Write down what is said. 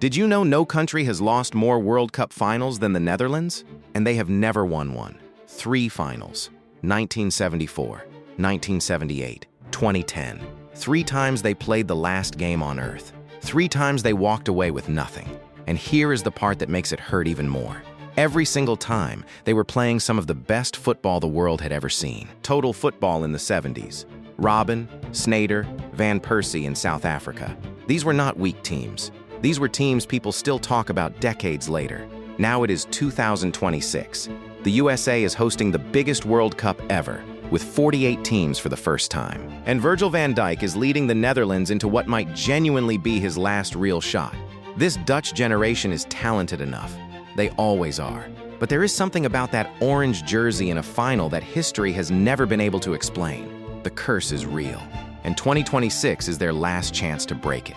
Did you know no country has lost more World Cup finals than the Netherlands? And they have never won one. 3 finals. 1974, 1978, 2010. 3 times they played the last game on Earth. 3 times they walked away with nothing. And here is the part that makes it hurt even more. Every single time, they were playing some of the best football the world had ever seen. Total football in the 70s. Robben, Sneijder, Van Persie in South Africa. These were not weak teams. These were teams people still talk about decades later. Now it is 2026. The USA is hosting the biggest World Cup ever, with 48 teams for the first time. And Virgil van Dijk is leading the Netherlands into what might genuinely be his last real shot. This Dutch generation is talented enough. They always are. But there is something about that orange jersey in a final that history has never been able to explain. The curse is real, and 2026 is their last chance to break it.